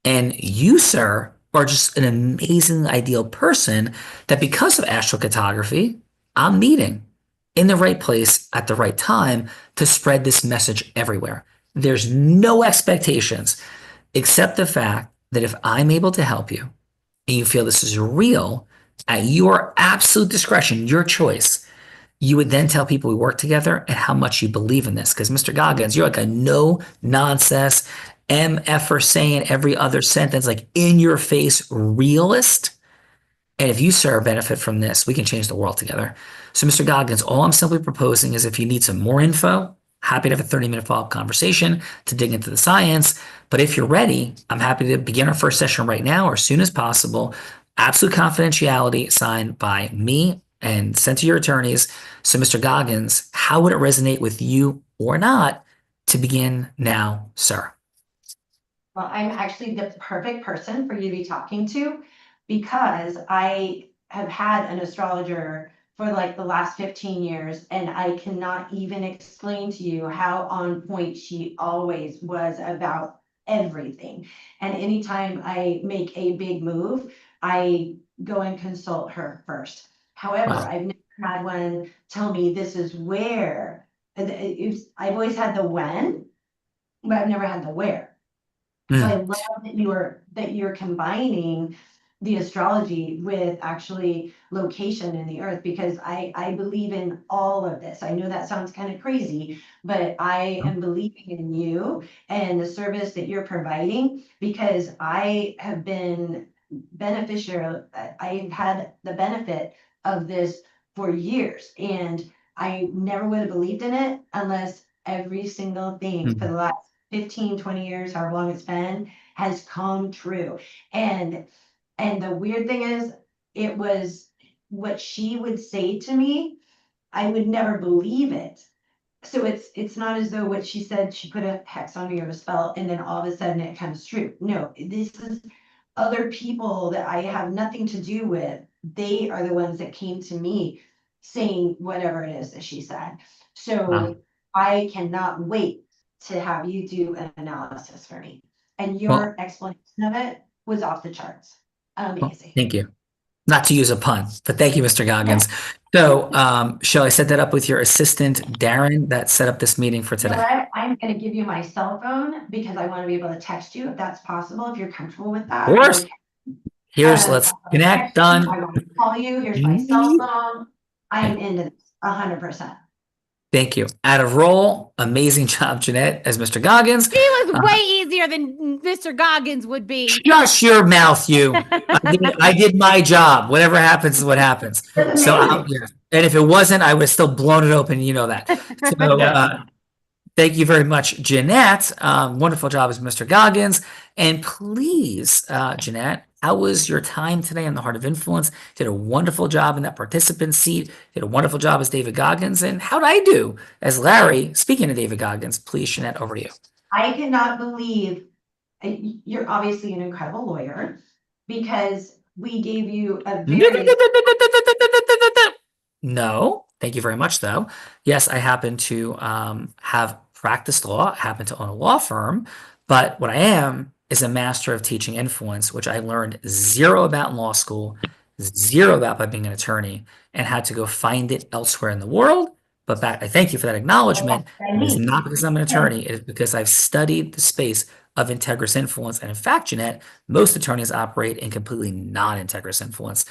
And you, sir, are just an amazing, ideal person that because of astral cartography, I'm meeting in the right place at the right time to spread this message everywhere. There's no expectations except the fact that if I'm able to help you and you feel this is real at your absolute discretion, your choice, you would then tell people we work together and how much you believe in this. Because Mr. Goggins, you're like a no nonsense MFer saying every other sentence, like in your face realist. And if you, sir, benefit from this, we can change the world together. So, Mr. Goggins, all I'm simply proposing is if you need some more info, happy to have a 30-minute follow-up conversation to dig into the science. But if you're ready, I'm happy to begin our first session right now or as soon as possible. Absolute confidentiality signed by me and sent to your attorneys. So, Mr. Goggins, how would it resonate with you or not to begin now, sir? Well, I'm actually the perfect person for you to be talking to because I have had an astrologer for like the last 15 years, and I cannot even explain to you how on point she always was about everything. And anytime I make a big move, I go and consult her first. However, Wow. I've never had one tell me this is where. I've always had the when, but I've never had the where. So I love that you're combining the astrology with actually location in the earth, because I believe in all of this. I know that sounds kind of crazy, but I am believing in you and the service that you're providing, because I have been beneficiary. I've had the benefit of this for years, and I never would have believed in it unless every single thing for the last 15, 20 years, however long it's been, has come true. And the weird thing is, it was what she would say to me, I would never believe it. So it's not as though what she said, she put a hex on me or a spell, and then all of a sudden it comes true. No, this is other people that I have nothing to do with. They are the ones that came to me saying whatever it is that she said. So I cannot wait to have you do an analysis for me. And your explanation of it was off the charts. Amazing. Thank you. Not to use a pun, but thank you, Mr. Goggins. So, shall I set that up with your assistant, Darren, that set up this meeting for You know today? what? I'm going to give you my cell phone because I want to be able to text you if that's possible, if you're comfortable with Of that. course. Here's, I let's want to connect, text you, done. I want to call you. Here's my cell phone. I am into this 100%. Thank you. Out of roll, amazing job, Jeanette, as Mr. Goggins. He was way easier than Mr. Goggins would be. Shut your mouth, you. I did my job. Whatever happens is what happens. So, and if it wasn't, I would have still blown it open. You know that. So, thank you very much, Jeanette. Wonderful job as Mr. Goggins. And please, Jeanette, how was your time today on the Heart of Influence? Did a wonderful job in that participant seat. Did a wonderful job as David Goggins. And how did I do as Larry? Speaking of David Goggins, please, Jeanette, over to you. I cannot believe you're obviously an incredible lawyer because we gave you a very No, thank you very much, though. Yes, I happen to have practiced law, I happen to own a law firm, but what I am is a master of teaching influence, which I learned zero about in law school, zero about by being an attorney, and had to go find it elsewhere in the world. But I thank you for that acknowledgement. It is not because I'm an attorney, it is because I've studied the space of integrous influence. And in fact, Jeanette, most attorneys operate in completely non-integrous influence,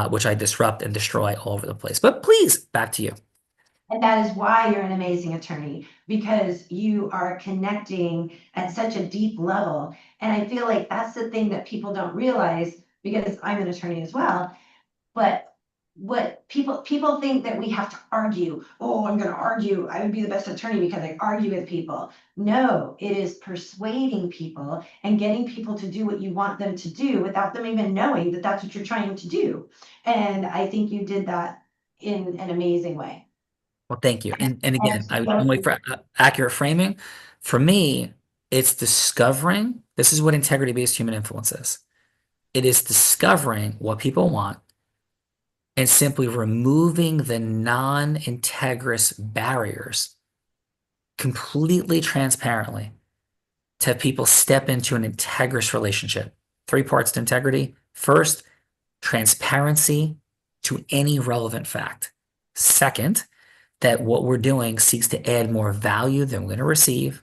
which I disrupt and destroy all over the place. But please, back to you. And that is why you're an amazing attorney, because you are connecting at such a deep level. And I feel like that's the thing that people don't realize, because I'm an attorney as well. But what people think that we have to argue. Oh, I'm going to argue. I would be the best attorney because I argue with people. No, it is persuading people and getting people to do what you want them to do without them even knowing that that's what you're trying to do. And I think you did that in an amazing way. Well, thank you. And again, I only for accurate framing. For me, it's discovering, this is what integrity-based human influence is. It is discovering what people want and simply removing the non-integrous barriers completely transparently to have people step into an integrous relationship. 3 parts to integrity. First, transparency to any relevant fact. Second, that what we're doing seeks to add more value than we're going to receive.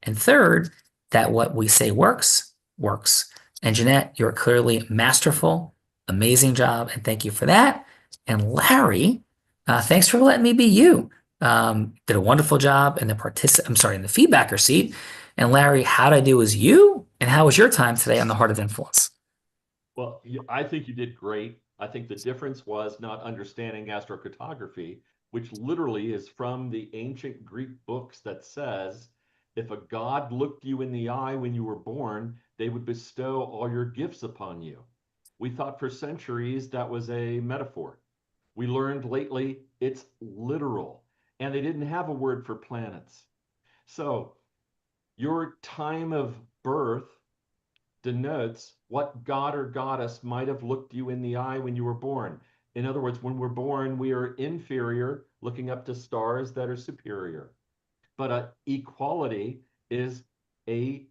And third, that what we say works, works. And Jeanette, you're clearly masterful. Amazing job. And thank you for that. And Larry, thanks for letting me be you. Did a wonderful job in the in the feedbacker seat. And Larry, how'd I do as you? And how was your time today on the Heart of Influence? Well, I think you did great. I think the difference was not understanding astrocartography, which literally is from the ancient Greek books that says, if a god looked you in the eye when you were born, they would bestow all your gifts upon you. We thought for centuries that was a metaphor. We learned lately it's literal, and they didn't have a word for planets. So your time of birth denotes what god or goddess might have looked you in the eye when you were born. In other words, when we're born, we are inferior, looking up to stars that are superior. But equality is a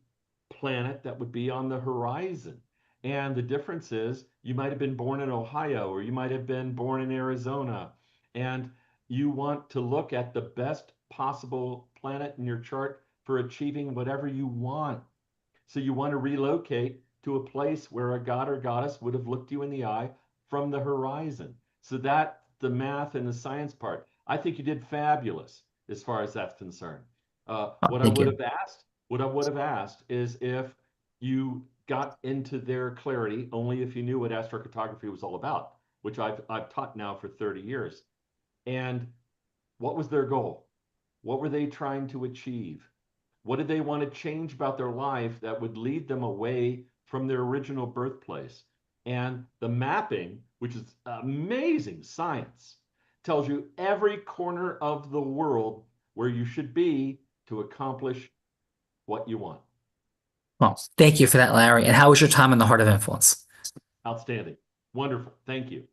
planet that would be on the horizon. And the difference is you might have been born in Ohio, or you might have been born in Arizona, and you want to look at the best possible planet in your chart for achieving whatever you want. So you want to relocate to a place where a god or goddess would have looked you in the eye from the horizon. So that the math and the science part, I think you did fabulous as far as that's concerned. What I would have asked is if you got into their clarity only if you knew what astrocartography was all about, which I've taught now for 30 years. And what was their goal? What were they trying to achieve? What did they want to change about their life that would lead them away from their original birthplace? And the mapping, which is amazing science, tells you every corner of the world where you should be to accomplish what you want. Well, thank you for that, Larry. And how was your time in the Heart of Influence? Outstanding. Wonderful. Thank you.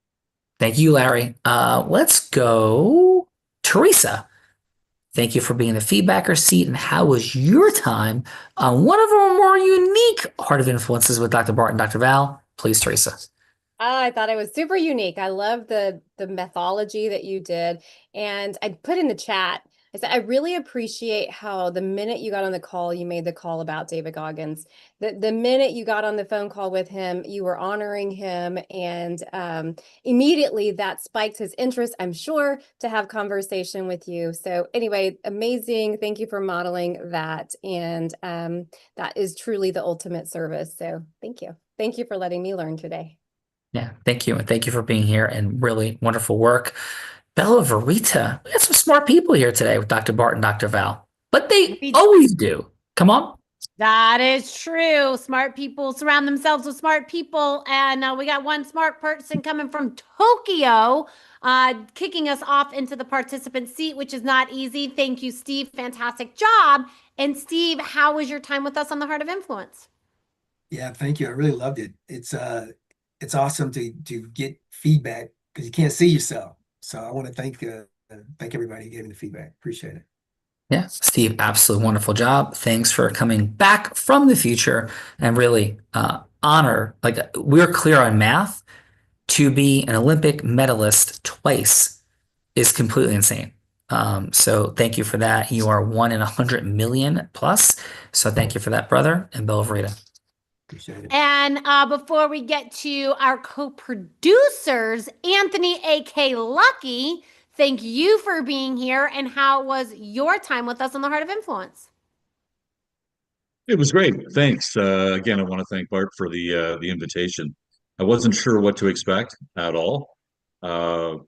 Thank you, Larry. Let's go, Teresa. Thank you for being in the feedbacker seat. And how was your time on one of our more unique Heart of Influences with Dr. Bart and Dr. Val? Please, Teresa. Oh, I thought it was super unique. I love the methodology that you did. And I put in the chat, I said, I really appreciate how the minute you got on the call, you made the call about David Goggins. The minute you got on the phone call with him, you were honoring him. And immediately that spiked his interest, I'm sure, to have conversation with you. So anyway, amazing. Thank you for modeling that. And that is truly the ultimate service. So thank you. Thank you for letting me learn today. Yeah, thank you. And thank you for being here and really wonderful work. Bella Verita, we got some smart people here today with Dr. Bart and Dr. Val, but they always do. Come on. That is true. Smart people surround themselves with smart people. And we got one smart person coming from Tokyo, kicking us off into the participant seat, which is not easy. Thank you, Steve. Fantastic job. And Steve, how was your time with us on the Heart of Influence? Yeah, thank you. I really loved it. It's awesome to get feedback because you can't see yourself. So I want to thank everybody who gave me the feedback. Appreciate it. Yeah, Steve, absolutely wonderful job. Thanks for coming back from the future and really honor, like we're clear on math. To be an Olympic medalist twice is completely insane. So thank you for that. You are 1 in 100 million plus. So thank you for that, brother, and Bella Verita. Appreciate it. And before we get to our co-producers, Anthony, A.K. Lucky, thank you for being here. And how was your time with us on the Heart of Influence? It was great. Thanks. Again, I want to thank Bart for the invitation. I wasn't sure what to expect at all. So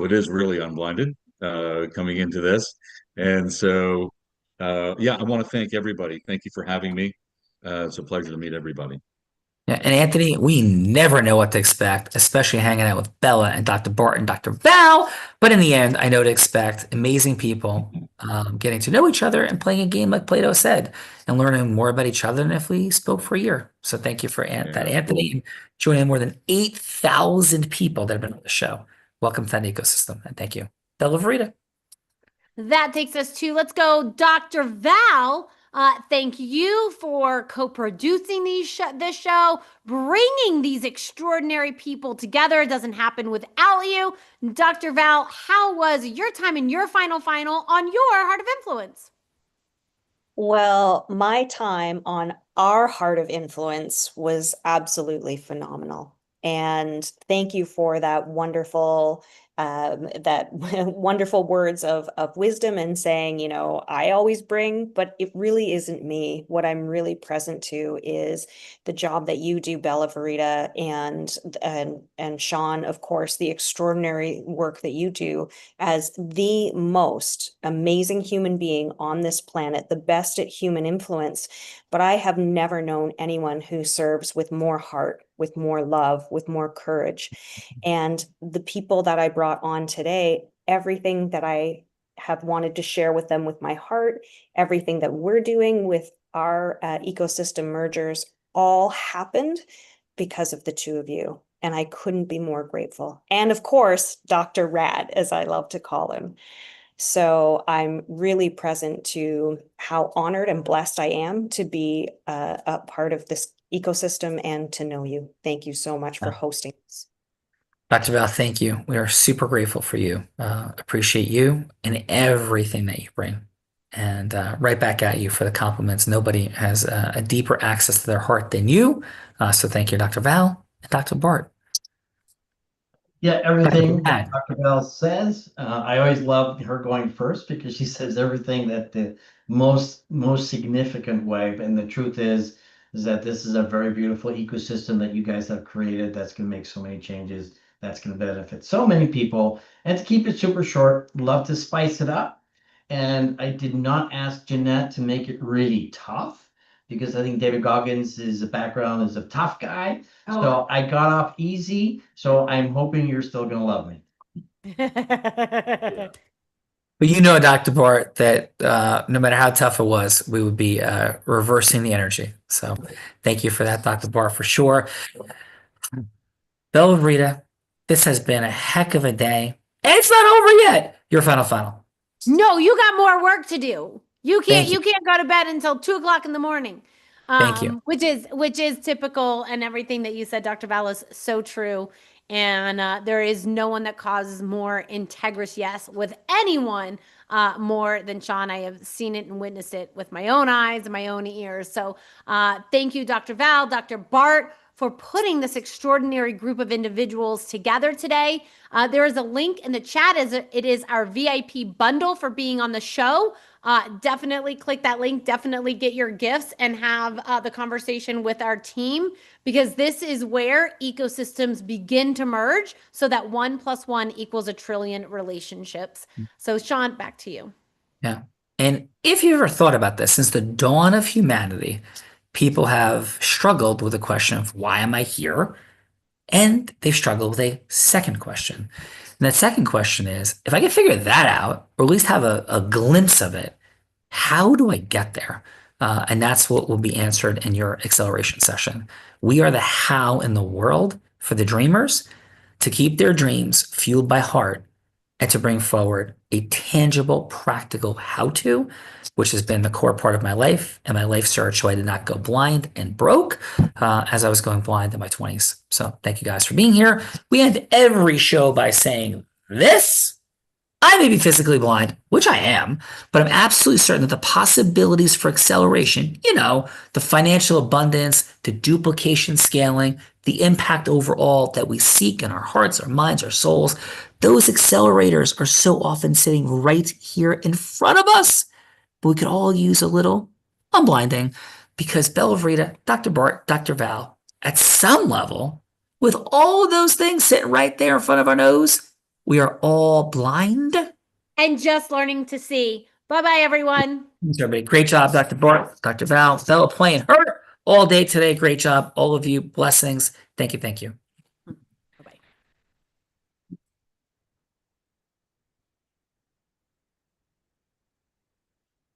it is really unblinded coming into this. And so, yeah, I want to thank everybody. Thank you for having me. It's a pleasure to meet everybody. Yeah, and Anthony, we never know what to expect, especially hanging out with Bella and Dr. Bart and Dr. Val. But in the end, I know to expect amazing people getting to know each other and playing a game like Plato said, and learning more about each other than if we spoke for a year. So thank you for that, Anthony, and joining more than 8,000 people that have been on the show. Welcome to that ecosystem, and thank you. Bella Verita. That takes us to, let's go, Dr. Val. Thank you for co-producing this show, bringing these extraordinary people together. It doesn't happen without you. Dr. Val, how was your time in your final on your Heart of Influence? Well, my time on our Heart of Influence was absolutely phenomenal. And thank you for that wonderful wonderful words of wisdom and saying, you know, I always bring, but it really isn't me. What I'm really present to is the job that you do, Bella Verita, and Sean, of course, the extraordinary work that you do as the most amazing human being on this planet, the best at human influence. But I have never known anyone who serves with more heart, with more love, with more courage. And the people that I brought on today, everything that I have wanted to share with them with my heart, everything that we're doing with our ecosystem mergers, all happened because of the two of you. And I couldn't be more grateful. And of course, Dr. Rad, as I love to call him. So I'm really present to how honored and blessed I am to be a part of this ecosystem and to know you. Thank you so much for hosting this. Dr. Val, thank you. We are super grateful for you. Appreciate you and everything that you bring. And right back at you for the compliments. Nobody has a deeper access to their heart than you. So thank you, Dr. Val and Dr. Bart. Yeah, everything that Dr. Val says, I always love her going first because she says everything that the most significant way. And the truth is that this is a very beautiful ecosystem that you guys have created that's going to make so many changes, that's going to benefit so many people. And to keep it super short, love to spice it up. And I did not ask Jeanette to make it really tough because I think David Goggins' background is a tough guy. Oh. So I got off easy. So I'm hoping you're still going to love me. But you know, Dr. Bart, that no matter how tough it was, we would be reversing the energy. So thank you for that, Dr. Bart, for sure. Bella Verita, this has been a heck of a day. And it's not over yet. Your final. No, you got more work to do. You can't go to bed until 2 o'clock in the morning. Thank you. Which is typical, and everything that you said, Dr. Val, is so true. And there is no one that causes more integrous yes with anyone more than Sean. I have seen it and witnessed it with my own eyes and my own ears. So thank you, Dr. Val, Dr. Bart, for putting this extraordinary group of individuals together today. There is a link in the chat. It is our VIP bundle for being on the show. Definitely click that link. Definitely get your gifts and have the conversation with our team, because this is where ecosystems begin to merge so that 1 + 1 = 1 trillion relationships. So Sean, back to you. Yeah. And if you ever thought about this, since the dawn of humanity, people have struggled with the question of why am I here? And they've struggled with a second question. And that second question is, if I can figure that out, or at least have a glimpse of it, how do I get there? And that's what will be answered in your acceleration session. We are the how in the world for the dreamers to keep their dreams fueled by heart and to bring forward a tangible, practical how-to, which has been the core part of my life and my life search, so I did not go blind and broke as I was going blind in my 20s. So thank you guys for being here. We end every show by saying this. I may be physically blind, which I am, but I'm absolutely certain that the possibilities for acceleration, the financial abundance, the duplication scaling, the impact overall that we seek in our hearts, our minds, our souls, those accelerators are so often sitting right here in front of us. But we could all use a little unblinding, because Bella Verita, Dr. Bart, Dr. Val, at some level, with all of those things sitting right there in front of our nose, we are all blind. And just learning to see. Bye-bye, everyone. Thanks, everybody. Great job, Dr. Bart, Dr. Val. Bella playing her all day today. Great job, all of you. Blessings. Thank you. Thank you.